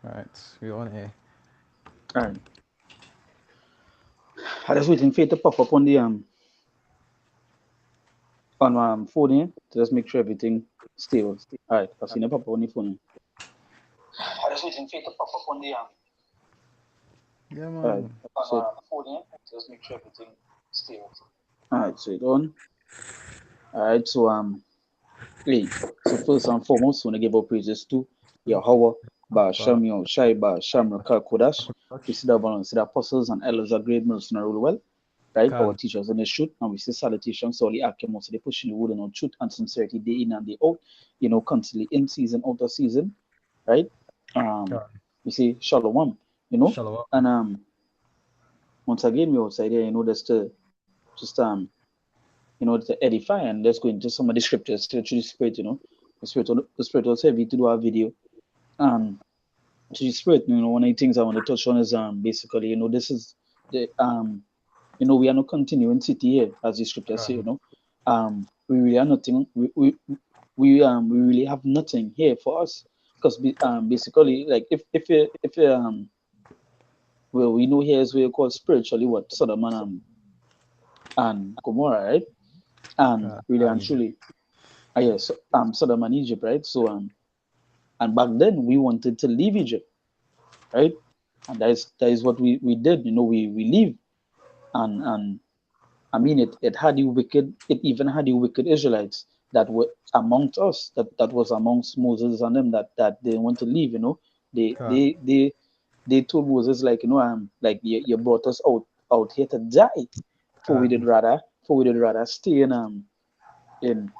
Alright, we on here. All right. I just waiting for it to pop up on the on my phone here to just make sure everything stable. All right, I've seen it pop up on the phone here. I just waiting for it to pop up on the Yeah, all right, man. so phone here to just make sure everything stable. All right, so it on. All right, so hey, so first and foremost, want to give up praises to Yahweh, But Ba'ashem Yahushai, Ba'ashem Rakal Kodash. We see the balance, the apostles and elders are great mercenary rule well, right? Our can teachers in the truth, and we see salutations to all the Akemos, they pushing the word on truth and sincerity day in and day out, constantly in season, out of season, right? Um, can we say Shalom, shallow and once again, we outside here, just to edify and let's go into some of the scriptures to the spirit, the spirit was heavy to do our video. Um, to the spirit, one of the things I want to touch on is basically, this is the we are not continuing city here, as the scripture say, can we really are nothing, we really have nothing here for us, because basically, like if well, we know here is where you call spiritually what Sodom and Gomorrah, right? And really can and Egypt. truly, yes, Sodom and Egypt, right? So and back then we wanted to leave Egypt, right? And that is what we did, we leave, and I mean, it had the wicked, it even had the wicked Israelites that were amongst us, that was amongst Moses and them, that they want to leave, They Can they they they told Moses, like, like, you brought us out here to die. can For we did rather stay in in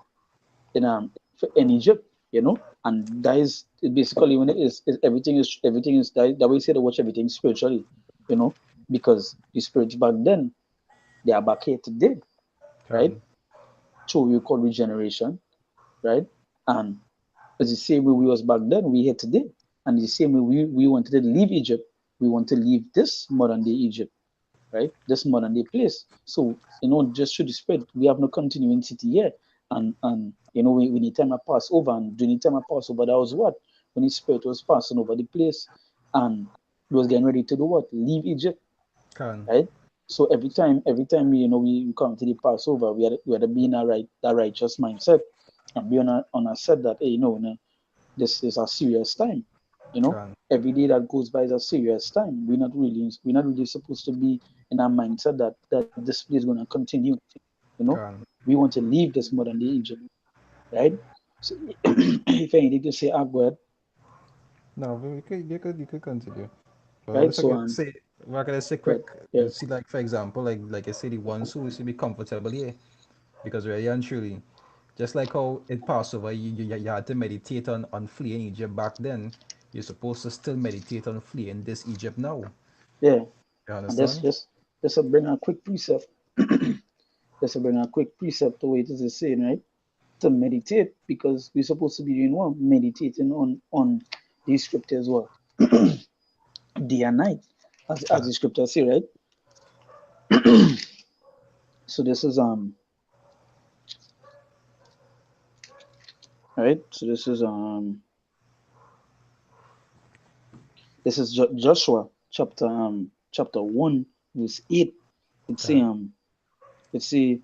Egypt, and that is basically when it is everything is that we say to watch everything spiritually, because the spirits back then, they are back here today, right? can So we call regeneration, right? And it's the same way we was back then, we here today. And the same way we wanted to leave Egypt, we want to leave this modern day Egypt, right? This modern day place. So, just through the spirit, we have no continuing city here. And we need time to pass over, and during the time I pass over, that was what? When the spirit was passing over the place, and he was getting ready to do what? Leave Egypt, can right? So every time we come to the Passover, we had to be in that righteous mindset, and be on a set that, hey, this is a serious time. can Every day that goes by is a serious time. We're not really supposed to be in a mindset that this place is gonna continue. You know, can we want to leave this modern day Egypt, right? So if anything to say, go ahead, no, but you could continue. But right? also So could say, what can I say go ahead, quick? yeah, See, like for example, like I say, the ones who used to be comfortable here, because really and truly, just like how it passed over, you had to meditate on fleeing Egypt back then. You're supposed to still meditate on fleeing this Egypt now. yeah, You and that's understand? just to bring a quick precept. Just to bring a quick precept to it is saying, right? To meditate, because we're supposed to be doing what? Meditating on these scriptures, what? Day and night, as Can the scriptures say, right? So this is right. So this is Joshua chapter 1 verse 8. It's say can it's say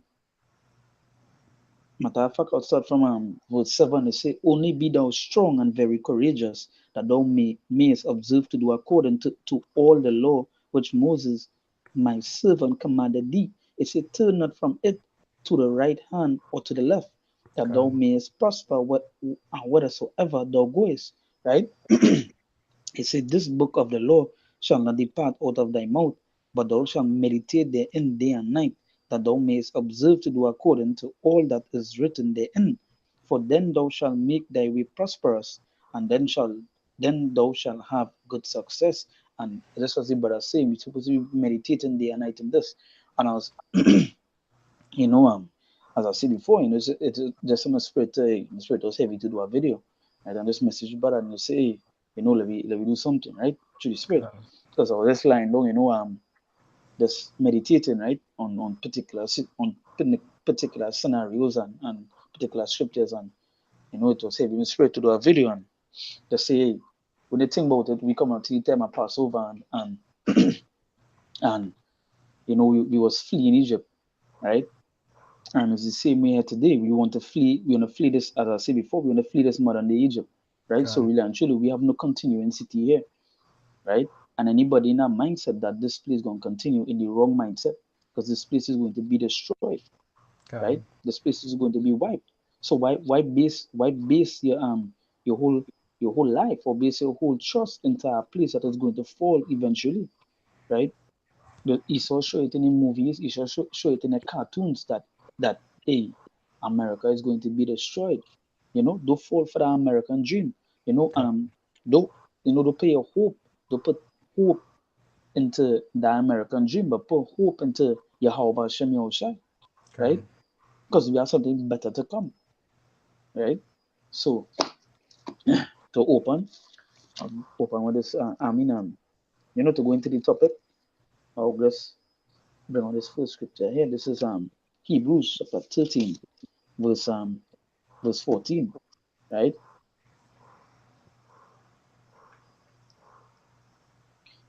matter of fact, I'll start from verse 7. It say, only be thou strong and very courageous, that thou mayest observe to do according to all the law which Moses my servant commanded thee. It say, turn not from it to the right hand or to the left, that thou can mayest prosper whithersoever thou goest. Right? It said, this book of the law shall not depart out of thy mouth, but thou shalt meditate therein day and night, that thou mayest observe to do according to all that is written therein. For then thou shalt make thy way prosperous, and then thou shalt have good success. And this was the brother saying, we're supposed to be meditating day and night in this. And I was, you know, as I said before, it's just in the spirit. The spirit was heavy to do a video, right? And this message, brother, and you say, hey, let me do something, right? Through the spirit, can because I was just lying down, just meditating, right, on particular scenarios and particular scriptures, and it was heavy in the spirit to do a video and just say, hey, when you think about it, we come up to the time of Passover and we was fleeing Egypt, right? And it's the same way here today. We want to flee this, as I said before, we want to flee this modern day Egypt, right? So God, really and truly, we have no continuity here, right? And anybody in that mindset that this place is going to continue in the wrong mindset, because this place is going to be destroyed, right? God, This place is going to be wiped. So why base your whole life, or base your whole trust into a place that is going to fall eventually, right? The Esau show it in the movies, Esau show it in the cartoons that hey, America is going to be destroyed. Don't fall for the American dream. You know, God, don't don't put your hope, don't put hope into the American dream, but put hope into Yahweh Hashem Yahushua, God. right? Because we have something better to come, right? So to open with this, to go into the topic, I'll just bring on this first scripture here. This is Hebrews chapter 13, verse um verse 14, right?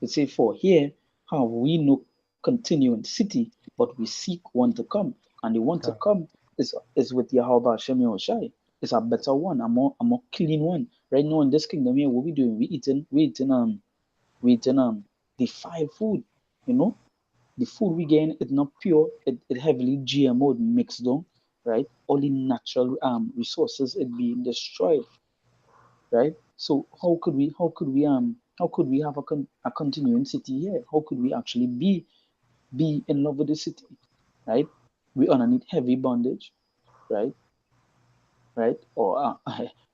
It says, "For here have we no continuing city, but we seek one to come, and the one to God. come is with Yahweh Hashem Yahushai. It's a better one, a more clean one. Right now in this kingdom here, what we doing? We eating defiled food, you know. The food we gain is not pure. It heavily GMO mixed down, right? All the natural resources it being destroyed, right? So how could we have a continuing city here? How could we actually be in love with the city, right? We underneath heavy bondage, right? Right? Or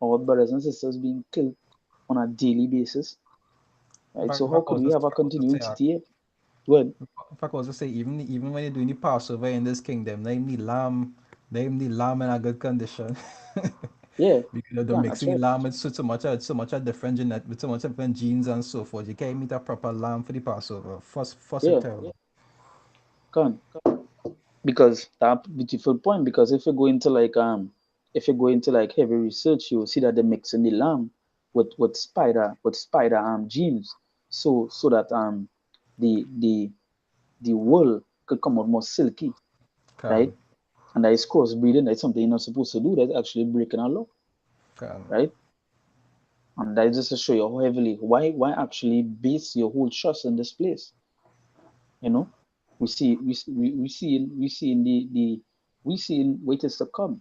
our brothers and sisters being killed on a daily basis, right? So how Back could was we just, have a back was just continuing say, city here? Well, back was just say, even when you're doing the Passover in this kingdom, name the lamb in a good condition. yeah, Because they're that's mixing the right. lamb with so much a different genet, with so much different genes and so forth. You can't meet a proper lamb for the Passover. First it Yeah, terrible. can because that beautiful point. Because if you go into like heavy research, you will see that they're mixing the lamb with spider genes, so that the wool could come out more silky, Can, right? And that is crossbreeding. That's something you're not supposed to do. That's actually breaking a law, can, right? And that is just to show you how heavily why actually base your whole trust in this place. You know, we see in what is to come.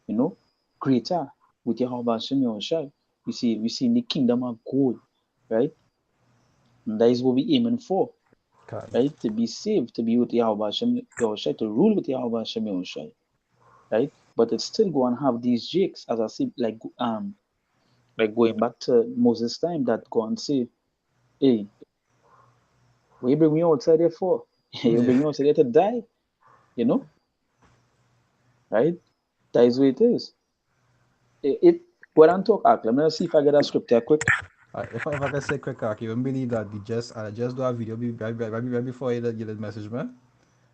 You know, greater with Yahweh Hashem Yahushua. We see in the kingdom of gold, right? And that is what we aiming for, can. right? To be saved, to be with Yahweh Hashem Yahushua, to rule with Yahweh Hashem Yahushua, right? But it's still going to have these jakes, as I see, like going back to Moses' time, that go and say, "Hey, what you bring me outside there for? You Yeah. bring me outside there to die?" You know, right? That is what it is. It When I talk act, let me see if I get a script here quick. If I can say quick, you wouldn't believe that I just do a video right before you did message me,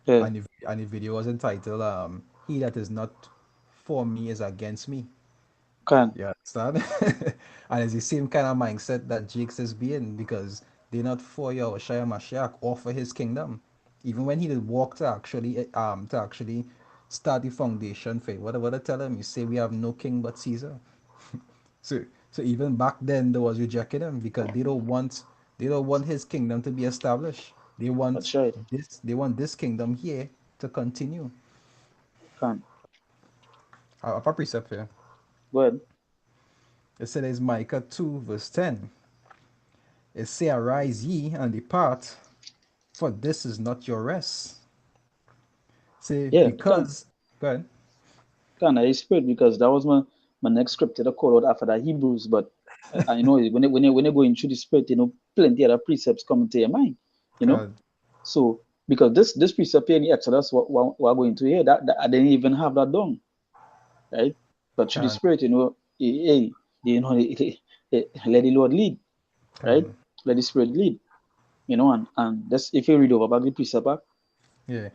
Yeah, and the video was entitled "He that is not for me is against me." can You understand? And it's the same kind of mindset that Jakes is being because they're not for Yahushua Mashiach or for his kingdom. Even when he did walk to actually start the foundation for it, whatever they tell him, you say we have no king but Caesar. So even back then they was rejecting him because they don't want his kingdom to be established. They want that's right. this kingdom here to continue. Can I have a precept here. Go ahead. It says Micah 2 verse 10. It say, "Arise ye and depart, for this is not your rest." Say, Yeah, can because, go ahead. can I spirit because that was my next script that I call out after that Hebrews, but I know when you go into the spirit, plenty other precepts come into your mind, you know. God, So because this precept here in the Exodus, what we're going to hear, that I didn't even have that done, right? But through the God, spirit, hey, let the Lord lead, right? God. Let the spirit lead, and that's if you read over back the precept back, Yeah.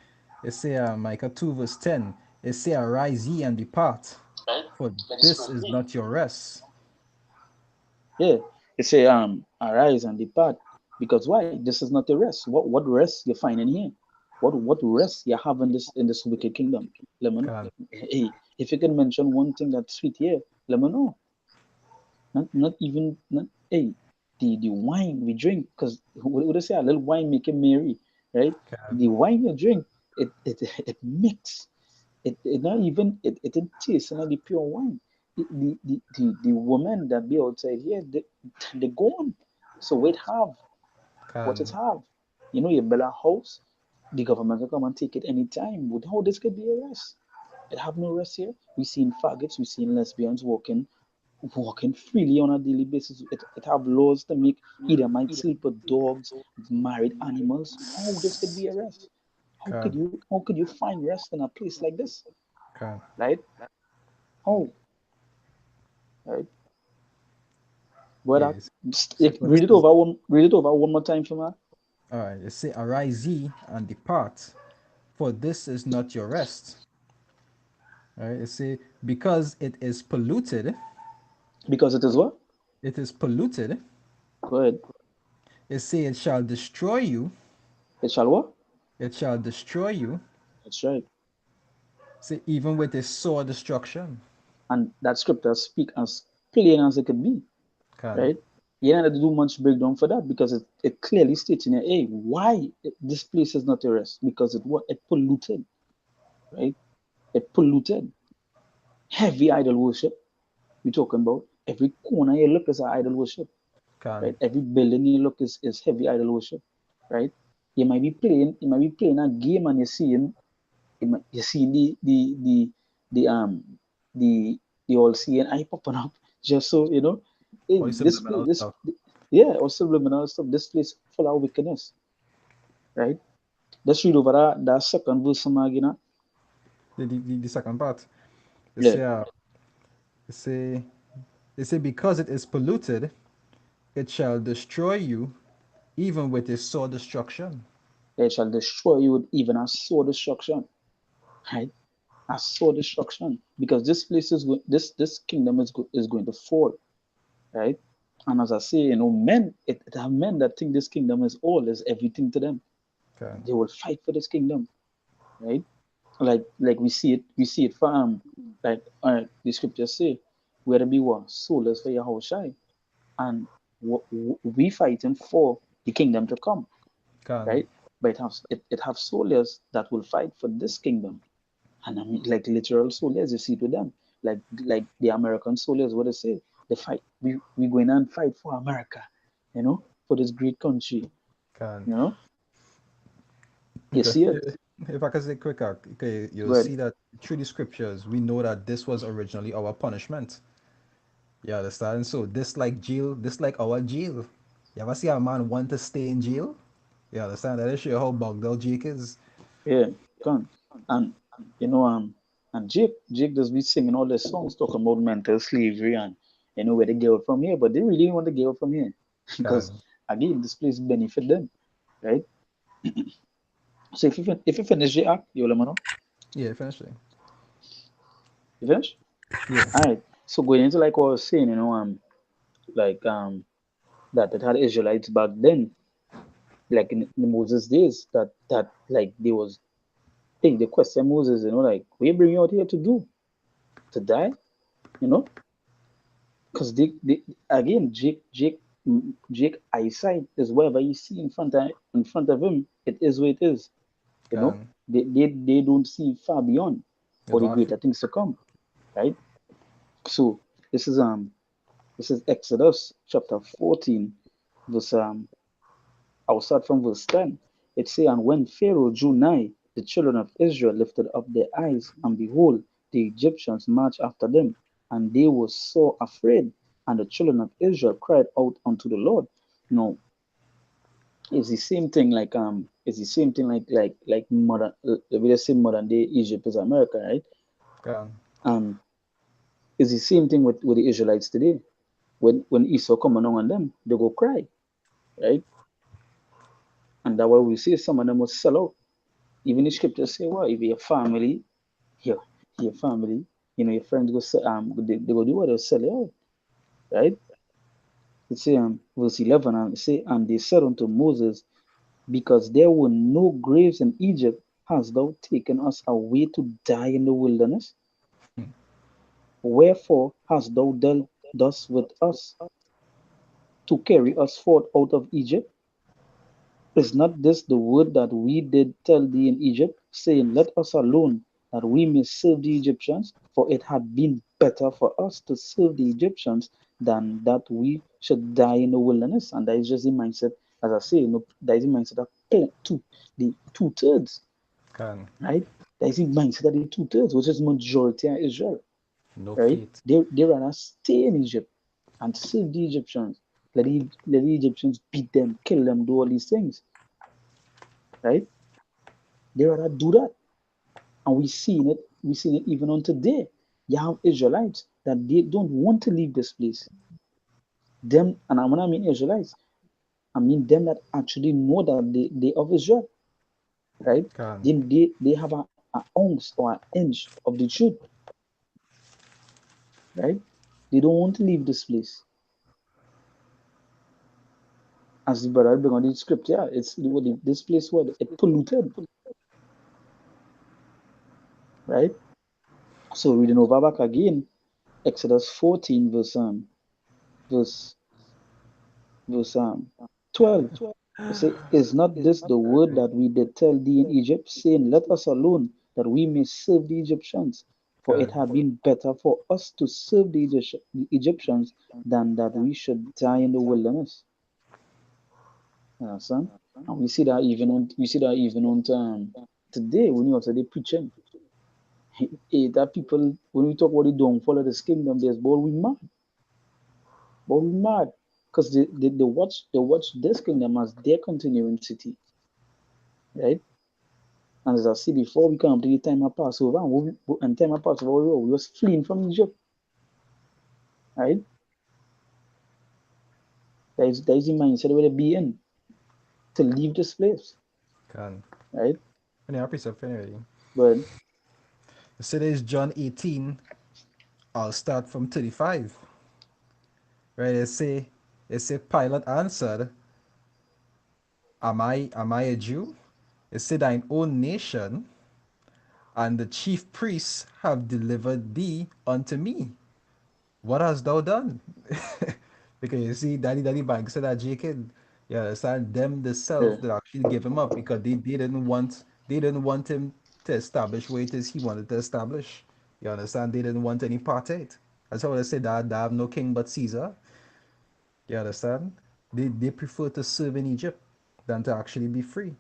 It say, Micah 2 verse 10. It say, "Arise ye and depart, right? for Let the this spirit is lead. not your rest." Yeah. It say, arise and depart. Because why? This is not a rest. What rest you find in here? What rest you have in this wicked kingdom? Let me know. Can, Hey, if you can mention one thing that's sweet here, let me know. Not even not hey, the wine we drink, because what would I say? A little wine make you merry, right? can, The wine you drink, it mix. It not even it didn't taste like the pure wine. The woman that be outside here, they gone. So wait have what it can, have. You know, you build a house, the government can come and take it anytime. With how this could be a rest. It have no rest here. We seen faggots, we seen lesbians walking freely on a daily basis. It have laws to make either might sleep with dogs, married animals. How this could be a rest? can, How could you find rest in a place like this? can. Right? How? Right? But Yeah. But this read it is over one more time for me. all right. It say, "Arise ye and depart, for this is not your rest." All right. It say, "Because it is polluted, Because it is what? it is polluted." Go ahead. It say, "It shall destroy you, It shall what? it shall destroy you." That's right. Say, even with a sore destruction. And that scripture speak as plain as it could be. Can, Right? You don't have to do much breakdown for that because it clearly states in here, hey, why this place is not a rest? Because it polluted, right? It polluted. Heavy idol worship. We're talking about every corner you look is an idol worship, can, right? Every building you look is heavy idol worship, right? You might be playing a game and you're seeing the the all seeing eye popping up just so you know, hey, or this place, subliminal this stuff. yeah, or subliminal stuff. This place full of wickedness, right? Let's read over that second verse, Magina. The second part. It Yeah, say, it say, it say, because it is polluted, it shall destroy you, even with a sore destruction. they shall destroy you with even a sword destruction, right? A sword destruction, because this place this kingdom is going to fall, right? And as I say, you know, men, it have men that think this kingdom is all, is everything to them. Can, They will fight for this kingdom, right? Like we see it from like the scriptures say, where be what soulless for Yahushai, and we fighting for the kingdom to come, can, right? But it have soldiers that will fight for this kingdom, and I mean like literal soldiers. You see it with them, like the American soldiers. What they say, they fight. We going and fight for America, you know, for this great country, can. you know. You Okay. see it, If I can say quicker, okay, you'll good. see that through the scriptures, we know that this was originally our punishment. You understand? So this like jail, this like our jail. You ever see a man want to stay in jail? You understand? That is show you how bugged out Jake is. Yeah, come and you know and Jake does be singing all the songs talking about mental slavery and you know where they get it from here, but they really want to get it from here because Can. again this place benefit them, right? So if you finish the act, you let me know. Yeah, finishing. You finish? Yeah. All right. So going into like what I was saying, you know, like that it had Israelites back then, like in Moses days, that like they was hey, they question Moses, you know, like we bring you out here to do to die, you know. Because they again, Jake eyesight is whatever you see in front of him. It is what it is. You know, Can. they don't see far beyond You or the don't feel. greater things to come, right? So this is this is Exodus chapter 14, verse I'll start from verse 10. It say, and when Pharaoh drew nigh, the children of Israel lifted up their eyes, and behold, the Egyptians marched after them, and they were so afraid. And the children of Israel cried out unto the Lord. No, it's the same thing it's the same thing like modern we just say modern day Egypt is America, right? Can. And it's the same thing with the Israelites today. When Esau come along on them, they go cry, right? And that why we see some of them will sell out. Even the scriptures say, well, if your family, your your family, you know, your friends go they go do what they sell it out, right? It say verse 11, and it say, and they said unto Moses, because there were no graves in Egypt, hast thou taken us away to die in the wilderness? Wherefore hast thou dealt thus with us to carry us forth out of Egypt? Is not this the word that we did tell thee in Egypt, saying, let us alone, that we may serve the Egyptians? For it had been better for us to serve the Egyptians than that we should die in the wilderness. And that is just the mindset, as I say, that is the mindset of the two-thirds, Can. right? That is the mindset of the two-thirds, which is majority of Israel, No right? faith. They rather stay in Egypt and serve the Egyptians. Let the Egyptians beat them, kill them, do all these things, right? They rather do that. And we seen it even on today. You have Israelites that they don't want to leave this place. Them, and when I mean Israelites, I mean them that actually know that they of Israel, right? Can. They have a ounce or an inch of the truth, right? They don't want to leave this place. As the brother bring on the script, yeah, this place what it polluted, right? So reading over back again, Exodus 14, verse verse 12. It say, is not this the word that we did tell thee in Egypt, saying, let us alone, that we may serve the Egyptians? For it Can. had been better for us to serve the Egyptians than that we should die in the wilderness. You understand? And we see that even on today when you also they preaching. That people when we talk about the downfall of this kingdom, there's but we mad. Because they watch this kingdom as their continuing city, right? And as I said before, we come to the time of Passover, and time of Passover, we was fleeing from Egypt, right? That is the mindset where they be in to leave this place, Can. right? Any happy stuff anyway. But So there's John 18. I'll start from 35. Right? It say Pilate answered, am I a Jew? It said thine own nation and the chief priests have delivered thee unto me. What hast thou done? Because you see, Daddy Bank said that Jacob, you understand, them themselves yeah, that actually gave him up because they didn't want him to establish what it is he wanted to establish. You understand? They didn't want any part of it. That's how they said that they have no king but Caesar. You understand? They prefer to serve in Egypt than to actually be free.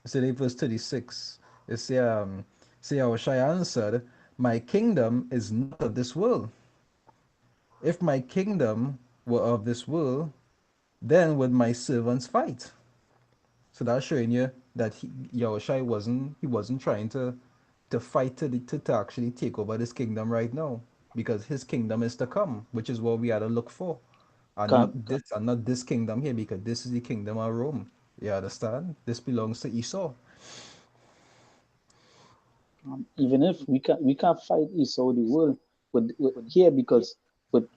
So in verse 36, it say Yahushua answered, my kingdom is not of this world. If my kingdom were of this world, then would my servants fight. So that's showing you that Yahushua wasn't trying to fight to actually take over this kingdom right now. Because his kingdom is to come, which is what we had to look for. can And not this kingdom here, because this is the kingdom of Rome. You understand? This belongs to Esau. even if we can't fight Esau the world with here because with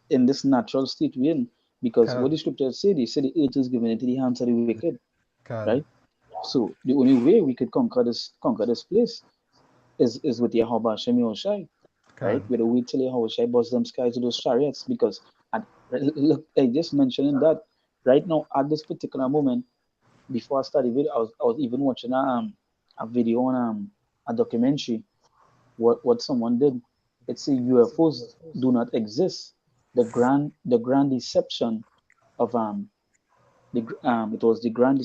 in this natural state we're in, because what Can, the scriptures say, they say the earth is given into the hands of the wicked, right? can, So the only way we could conquer this place is with Yahweh Hashem Yahushai, right? can, With the wait till Yahushai bust them skies with those chariots. Because and look, I just mentioning that right now at this particular moment, before I started video, I was even watching a video on a documentary. What someone did. It's a UFOs do not exist. The grand deception of it was the grand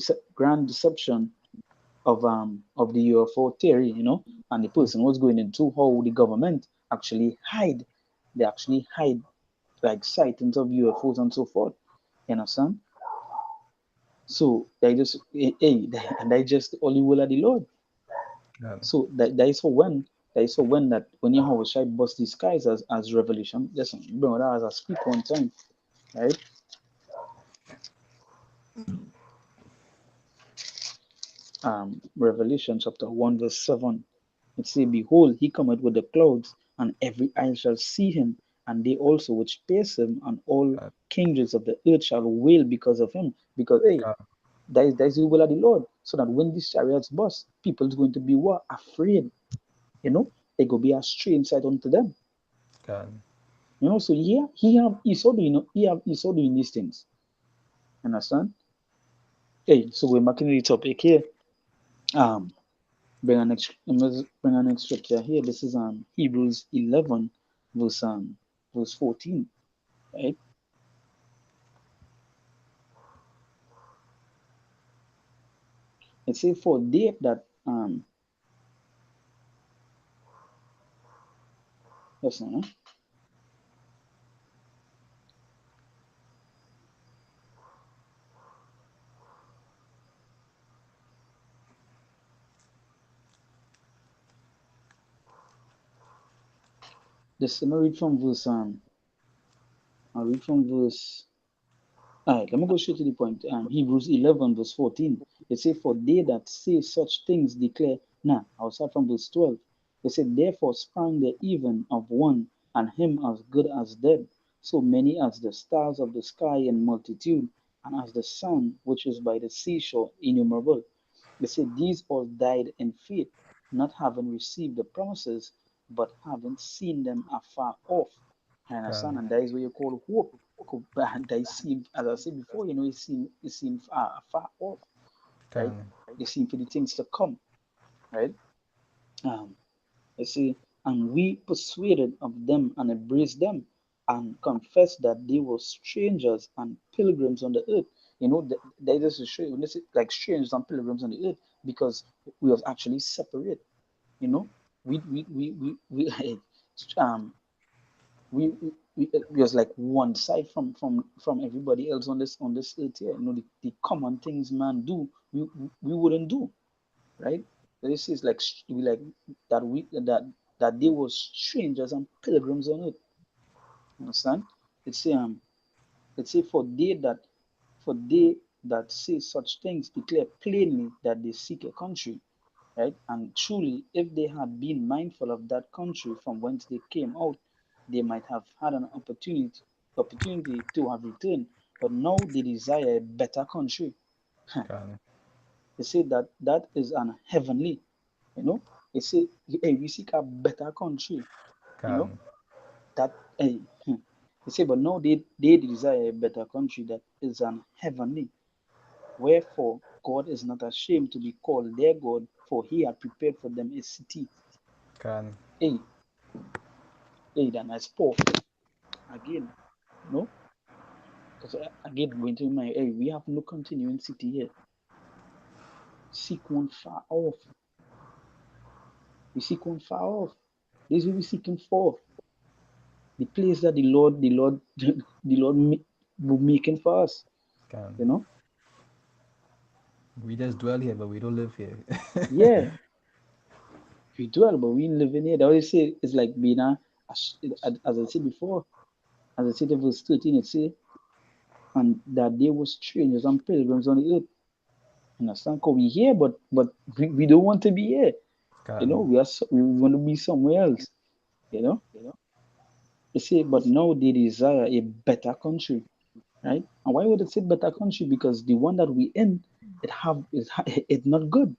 deception of the UFO theory, and the person was going into how the government actually hide, they actually hide like sightings of UFOs and so forth. You understand? So they just and they just the only will of the Lord. can. So that is for when when Yahweh Shai bust the skies as revelation. Just bring that as I speak one time, right? Revelation chapter 1, verse 7. It say, behold, he cometh with the clouds, and every eye shall see him, and they also which pierce him, and all God, kindreds of the earth shall wail because of him. Because hey, God, that is the will of the Lord. So that when these chariots bust, people is going to be what? Afraid. You know, it could be a strange sight unto them. God, You know, so yeah, he saw doing these things. Understand? Hey, so we're marking the topic here. Um, bring our next scripture here. This is Hebrews 11, verse 14. Right? It says, "For they that listen, this let me read from verse I'll read from verse. All right, let me go straight to the point. Hebrews 11, verse 14. It says, "For they that say such things declare," nah, I'll start from verse 12. It said, "Therefore sprang there even of one, and him as good as dead, so many as the stars of the sky in multitude, and as the sun which is by the seashore innumerable. They said, These all died in faith, not having received the promises, but having seen them afar off." I God, understand, and that is what you call hope. That is seen, as I said before, it's seen far off, right? God, You seen for the things to come, right? Um, you see, and we persuaded of them and embraced them and confessed that they were strangers and pilgrims on the earth. You know, that is to show you, when they say like strangers and pilgrims on the earth, because we was actually separate. You know, we um we was like one side from everybody else on this earth here. You know, the common things man do, we wouldn't do, right? This is like we like that they were strangers and pilgrims on earth. Understand? It's it's say for they that say such things declare plainly that they seek a country, right? And truly, if they had been mindful of that country from whence they came out, they might have had an opportunity to have returned. But now they desire a better country. God, They say that that is an heavenly, you know. They say, hey, we seek a better country, you know. God, That hey, they say, but now they desire a better country that is an heavenly. Wherefore God is not ashamed to be called their God, for he had prepared for them a city. God, Hey, hey, that nice powerful. Again, you know, because again, going to my, hey, we have no continuing city here. Seek one far off. We seek one far off. This is what we seeking for. The place that the Lord will making for us. God. You know, We just dwell here, but we don't live here. yeah, we dwell, but we live in here. They always say it's like being as I said before, as I said in verse 13, it say, and that they were strangers and pilgrims on the earth. Understand? Because we here, but we don't want to be here. You God, know, we want to be somewhere else. You know, you see, but now they desire a better country, right? And why would it say better country? Because the one that we in, it's not good.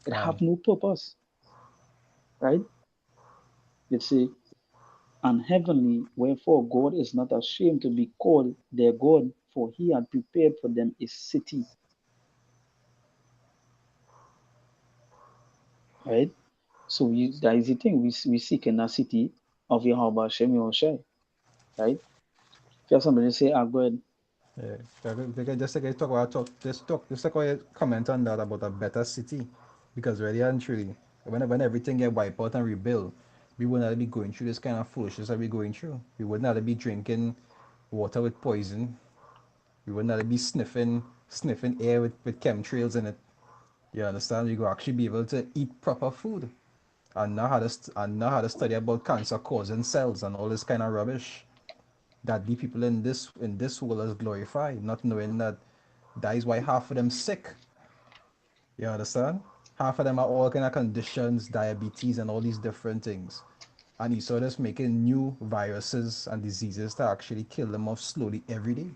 It God, have no purpose, right? You see, and heavenly, wherefore God is not ashamed to be called their God, for he had prepared for them a city, right? So that is the thing we seek in that city of Yahweh Hashem Yahushai, right? If you have somebody say, ah, go ahead. yeah. Just like I just like I comment on that about a better city, because really and truly, when everything get wiped out and rebuilt, we would not be going through this kind of foolishness that we're going through. We would not be drinking water with poison. We would not be sniffing air with chemtrails in it. You understand? We could actually be able to eat proper food and know how to study about cancer causing cells and all this kind of rubbish that the people in this world is glorified, not knowing that that is why half of them sick. You understand? Half of them are all kind of conditions, diabetes, and all these different things. And he started making new viruses and diseases to actually kill them off slowly every day.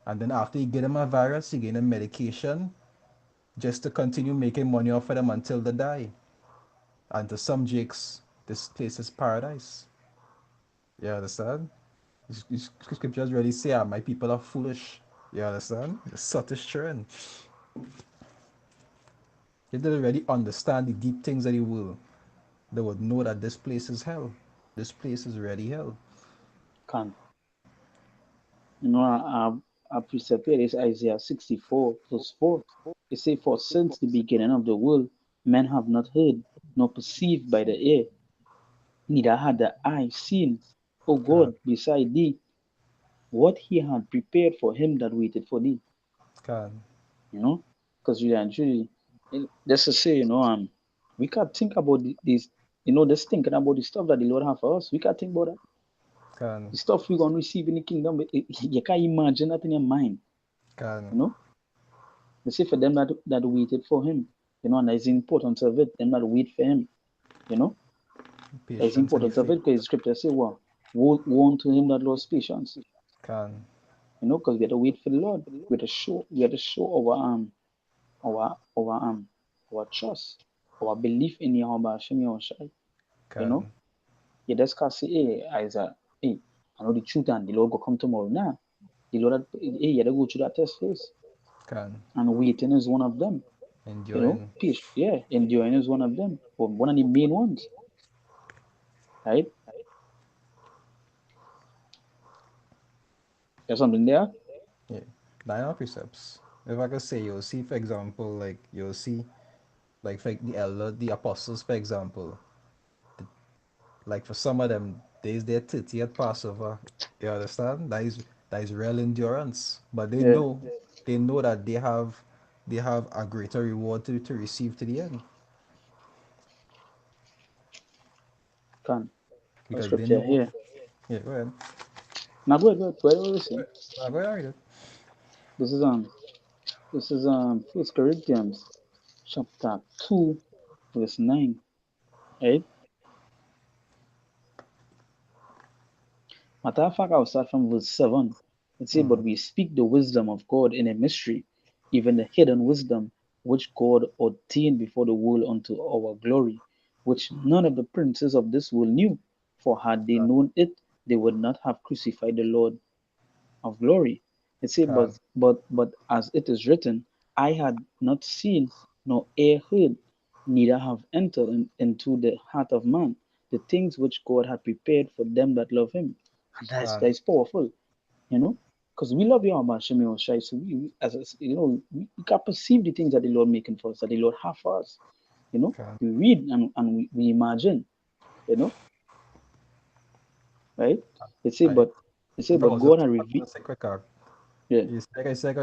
And then after he get them a virus, he get them medication just to continue making money off of them until they die. And to some jakes, this place is paradise. You understand? Scriptures really say, ah, my people are foolish. You understand? It's such a children. If they already understand the deep things of the world, they would know that this place is hell. This place is really hell. Can our precept here is Isaiah 64 verse 4. It says, for since the beginning of the world, men have not heard, nor perceived by the ear, neither had the eye seen, O Can, God, beside thee, what he had prepared for him that waited for thee. can, You know, because really and truly, just to say, we can't think about this, just thinking about the stuff that the Lord have for us. We can't think about that. can, The stuff we're going to receive in the kingdom, you can't imagine that in your mind. can. You know, they say for them that waited for him, and there's the importance of it, them that wait for him, you know, there's the Patience and the importance of faith. it because the scripture say, well, woe unto him that lost patience, Can, because we have to wait for the Lord. We have to show our trust, our belief in Yahweh Hashem Yahushai, you know. can, You just can't say, hey, Isaiah, hey, I know the truth and the Lord will come tomorrow. Nah, the Lord, hey, you have to go through that test first. can. And waiting is one of them. Enduring. Yeah, enduring is one of them, or one of the main ones, right? There's something there. Yeah. Nine precepts. If I could say, you'll see, for example, like, you'll see, like, for the elder, the apostles, for example, like, for some of them, there's their 30th Passover. You understand? That is real endurance. But Yeah, they know that they have a greater reward to receive to the end. can. A Because they scripture know. here. Yeah, go ahead. Now go ahead, go ahead, listen. Go ahead, read it. This is First Corinthians chapter 2, verse 9. Right? Matter of fact, I'll start from verse 7. It says, but we speak the wisdom of God in a mystery, even the hidden wisdom which God ordained before the world unto our glory, which none of the princes of this world knew. For had they known it, they would not have crucified the Lord of glory. It says, Can, but as it is written, I had not seen nor ear heard, neither have entered into the heart of man the things which God had prepared for them that love him. And can, that's powerful, you know, because we love Yahweh Shem Shai. So we can perceive the things that the Lord making for us, that the Lord have for us. can. We read and we imagine, you know, right? It say, I, but it say, if I but was God just, had I was revealed. just say quick, Yeah,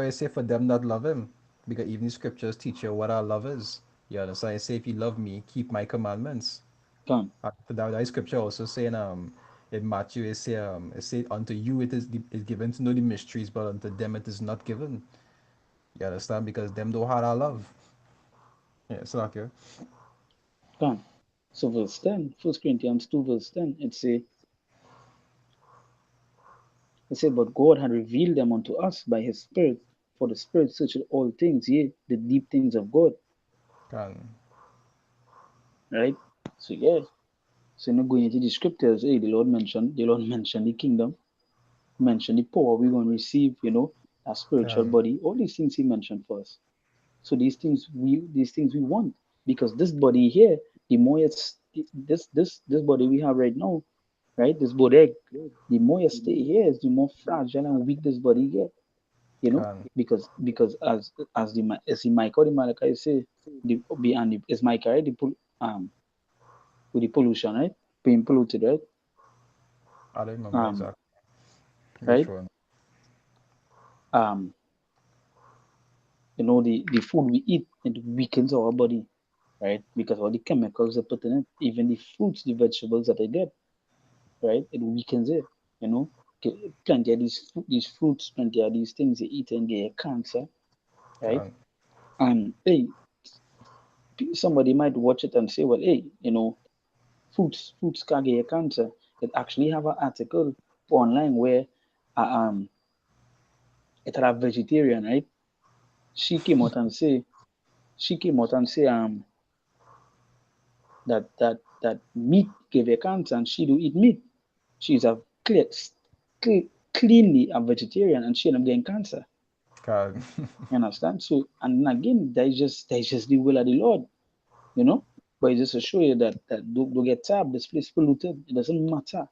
I say for them that love him, because even the scriptures teach you what our love is. You understand? I say, if you love me, keep my commandments. come, That scripture also saying in Matthew it say unto you is given to know the mysteries, but unto them it is not given. You understand? Because them don't have our love. Yeah, it's not okay. come. So verse 10, First Corinthians 2, verse 10, it say, but God had revealed them unto us by his Spirit, for the Spirit searcheth all things, yea, the deep things of God, Can, right? So yeah. So going into the scriptures, hey, the Lord mentioned the kingdom, mentioned the power we're going to receive, that spiritual can, body, all these things he mentioned for us. So these things we want, because this body here, the more it's this body we have right now, right? This body, the more you stay here, is the more fragile and weak this body get, can. because as the Michael the Malachi say, is Michael, right? With the pollution, right? Being polluted, right? I don't remember Um, exactly which right? one. Um, the food we eat, it weakens our body, right? Because all the chemicals they put in it, even the fruits, the vegetables that they get, right? It weakens it, you know. Plenty of these fruits, plenty of these things they eat and get cancer, right? Can, And hey, somebody might watch it and say, well, hey, fruits can get you cancer. It actually have an article online where it had a vegetarian, right? She came out and say she came out and say that meat gave her cancer and she do eat meat. She's a clear, cleanly a vegetarian and she ended up getting cancer. God. You understand? So and then again, that's just the will of the Lord, you know. But it's just to show you that don't get tapped. This place polluted. It doesn't matter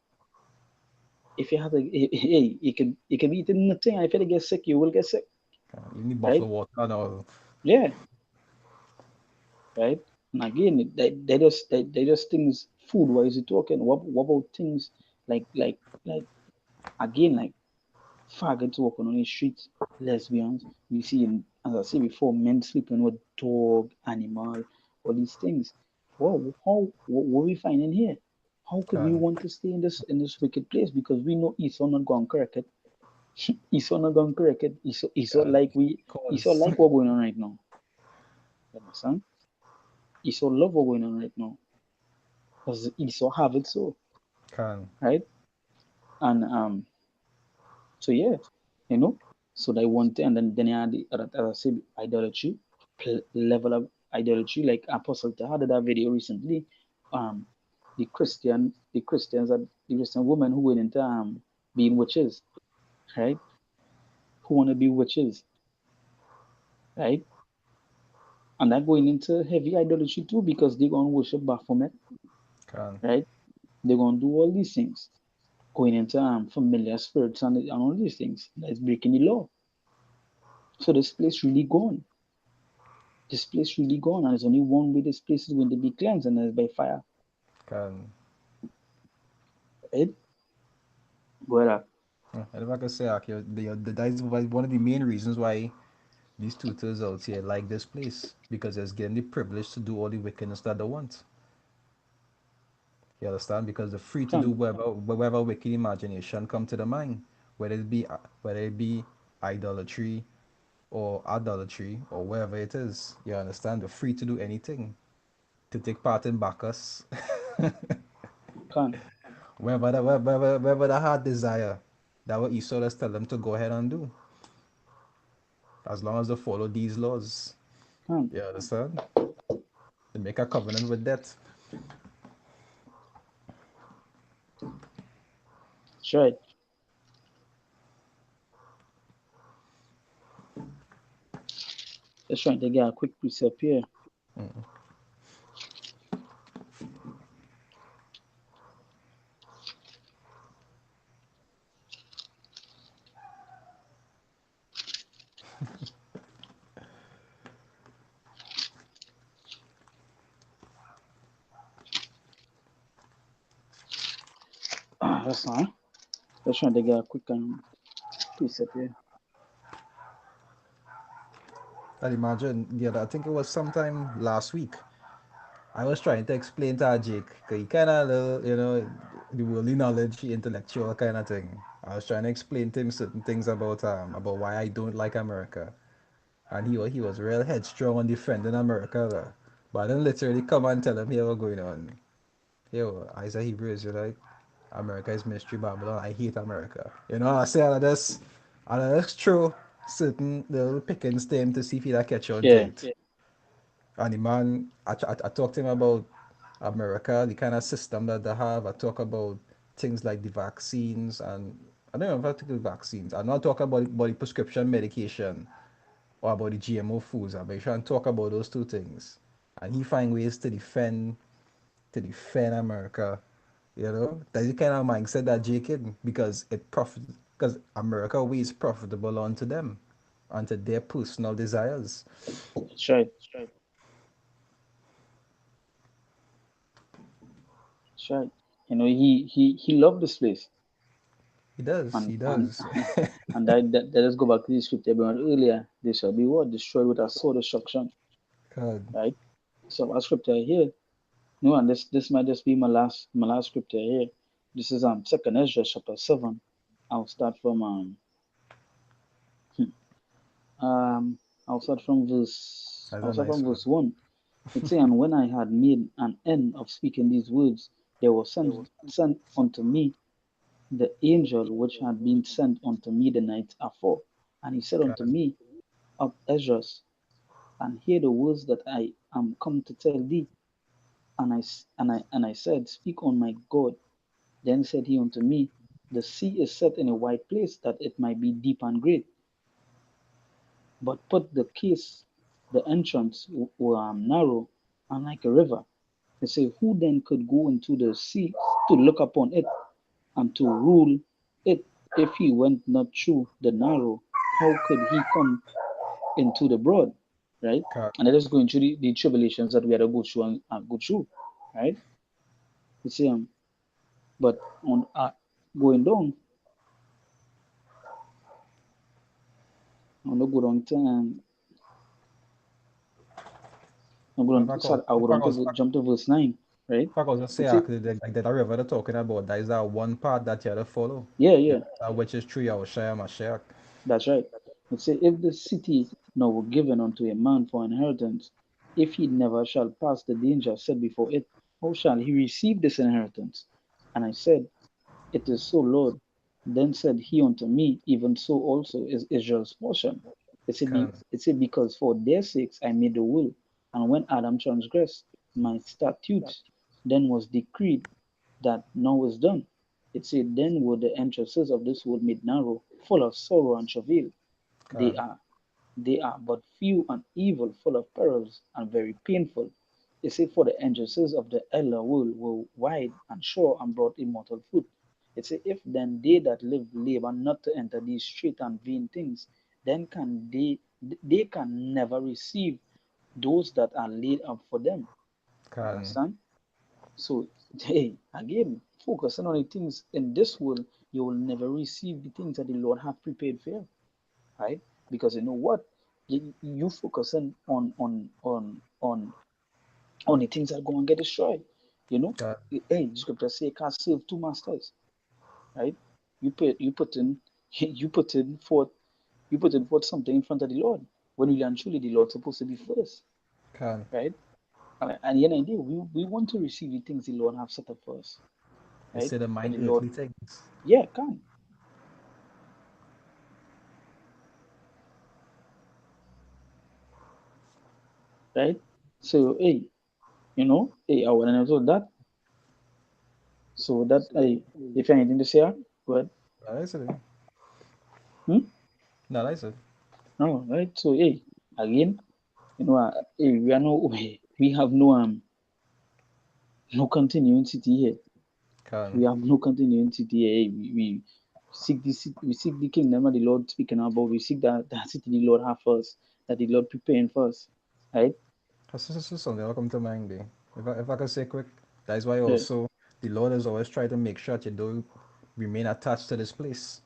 if you have to. Hey, you can be eating nothing. And if you get sick, you will get sick, You need right? bottled water and all. Yeah, right. And again, they just things food. Why is it talking? What about things like again like faggots walking on the streets, lesbians. We see, as I said before, men sleeping with dog, animal, all these things. Well, what we finding here? How could we God. want to stay in this wicked place? Because we know Esau not gonna correct it. Esau not gonna correct it. Esau God. Esau Cause. like what going on right now. You understand? Esau love what going on right now. Because Esau have it so, Can. right? And so yeah, you know. So that one thing, and then you had the other, as I said, idolatry, level of idolatry. Like Apostle Taha did that video recently. Um, the Christian women who went into being witches, right? Who want to be witches, right? And that going into heavy idolatry too because they're gonna worship Baphomet, Can. right? They're gonna do all these things, going into familiar spirits and all these things. That's breaking the law. So this place really gone. This place really gone, and there's only one way this place is going to be cleansed, and that's by fire. Can. Right? Go ahead. And if I could say, okay, that is one of the main reasons why these tutors out here like this place because it's getting the privilege to do all the wickedness that they want. You understand? Because they're free to do Come, whatever wicked imagination come to the mind, whether it be idolatry or idolatry or wherever it is. You understand? They're free to do anything to take part in Bacchus, come, wherever the heart desire. That what Esau just tell them to go ahead and do, as long as they follow these laws. come. You understand? They make a covenant with death. That's right. Just trying to get a quick precept here. That's not. Just trying to get a quick precept here. I imagine, yeah, I think it was sometime last week. I was trying to explain to Jake, cause he kind of, the worldly knowledge, intellectual kind of thing. I was trying to explain to him certain things about why I don't like America, and he was real headstrong on defending America. But I didn't literally come and tell him, here what's going on. Yo, Isaiah Hebrew Israelite, America is mystery Babylon. I hate America. I say all of this, and that's true. Certain little pickings to him to see if he'll catch on to Yeah, it. And the man, I talked to him about America, the kind of system that they have. I talk about things like the vaccines, and I don't know if I take the vaccines. I'm not talking about the prescription medication or about the GMO foods. I'm trying to talk about those two things. And he find ways to defend America. That's the kind of mindset that Jake in because America way is profitable onto them, onto their personal desires. that's right. That's right. He loved this place, He does, and he and does. and that let's go back to the scripture about earlier. They shall be what destroyed with a sword destruction, God, right? So our scripture here. No, and this might just be my last scripture here. This is Second Ezra chapter 7. I'll start from um I'll start from verse that's I'll a start nice from one. verse 1. It says, and when I had made an end of speaking these words, there was sent unto me the angel which had been sent unto me the night afore. And he said unto Can, me, Up, Esdras, and hear the words that I am come to tell thee. And I said, Speak on, my God. Then said he unto me, The sea is set in a wide place, that it might be deep and great. But put the case, the entrance narrow and like a river. They say, Who then could go into the sea to look upon it and to rule it if he went not through the narrow? How could he come into the broad? Right? can, And let us go into the tribulations that we had to go through and go through. Right? You see, but on going down, on the go down to I'm if going I to call, start. I go if I down was, to jump to verse 9. Right? if I was to say It say, actually like that river they're talking about, that is that one part that you have to follow. yeah, Yeah, yeah. which is true Yahushua Mashiach. That's right. It say, if the city now were given unto a man for inheritance, if he never shall pass the danger set before it, how shall he receive this inheritance? And I said, It is so, Lord. Then said he unto me, Even so also is Israel's portion. Can, It said, Because for their sakes I made the will, and when Adam transgressed my statutes, then was decreed that now is done. It said, Then were the entrances of this world made narrow, full of sorrow and travail. They can, are they are but few and evil, full of perils and very painful. It said, For the entrances of the elder world were wide and sure and brought immortal fruit. It said, If then they that live labor not to enter these straight and vain things, then can they can never receive those that are laid up for them. can, Understand? So, hey, again, focusing on the things in this world, you will never receive the things that the Lord have prepared for you, right? Because you know what? You focusing on the things that go and get destroyed. You know, can, hey, the scripture say, "Can't serve two masters," right? You put in you put in forth you put in forth something in front of the Lord when really and truly the Lord's supposed to be first, can. right? And the idea we want to receive the things the Lord have set up for us, right? Instead of But mind the Lord, earthly things. yeah, can, right? So hey, hey, I want to know that. So that hey, if anything to say, go ahead. That is it. Hmm? No, that's it. No, right? So hey, again, hey, we are no, we have no continuity here. Can. We have no continuity here. Hey, we we seek the kingdom of the Lord speaking about. We seek that city the Lord have for us, that the Lord preparing for us, right? That's something that come to mind there. If I can say quick, that is why Yeah, also the Lord is always trying to make sure that you don't remain attached to this place.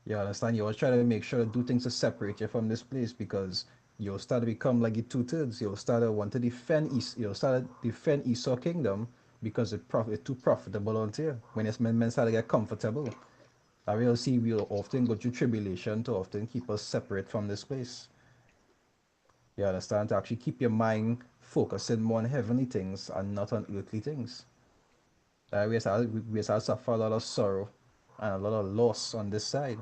You understand? You always try to make sure to do things to separate you from this place because you'll start to become like the two-thirds. You'll start to want to defend East. You'll start to defend Esau kingdom because it's too profitable on here. When it's men start to get comfortable, I will see we'll often go through tribulation to often keep us separate from this place. You understand? To actually keep your mind focusing more on heavenly things and not on earthly things. We start to suffer a lot of sorrow and a lot of loss on this side.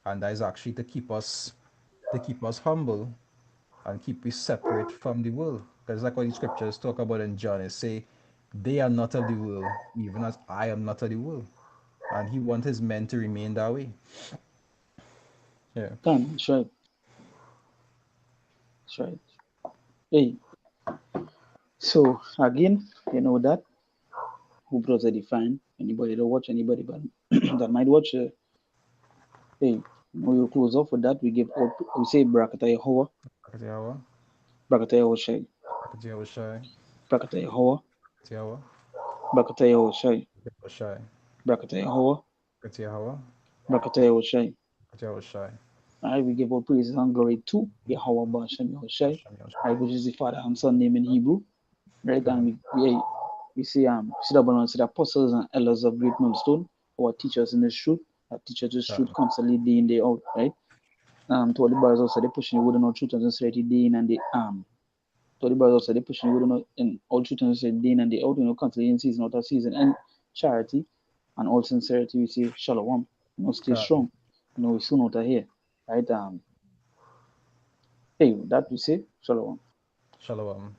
And that is actually to keep us humble and keep us separate from the world. Because like what the scriptures talk about in John, it say, they are not of the world, even as I am not of the world. And he wants his men to remain that way. Yeah. can, that's right, that's right. Hey, so again, that who brought a define anybody that watch anybody, but that might watch. Hey, we close off with that. We say Brakata Yehovah, Akatiawa, Brakata Yehoshai, Akatiawa Shai, Brakata Yehovah, Akatiawa, Brakata Yehoshai, Akatiawa Shai, Brakata Yehovah, Akatiawa, Brakata Yehoshai. Akatiawa Shai, Alright, we give all praises and glory to Yahweh Bashem Yehoshai, Hashem right, which is the Father and Son name in Hebrew, right? And Yahushai. we see that balance, the apostles and elders of Great Millstone, our teachers in this truth, that teach us this truth Kan, constantly day in, day out, right? To all the brothers also, they pushing the word and our truth and sincerity day in and day So the brothers say they pushing you know in all truth and say day in and day out, constantly in season out of season and charity and all sincerity we say shalom. Stay God. strong. We soon out of here. Right? Hey, that we say shalom. Shalom.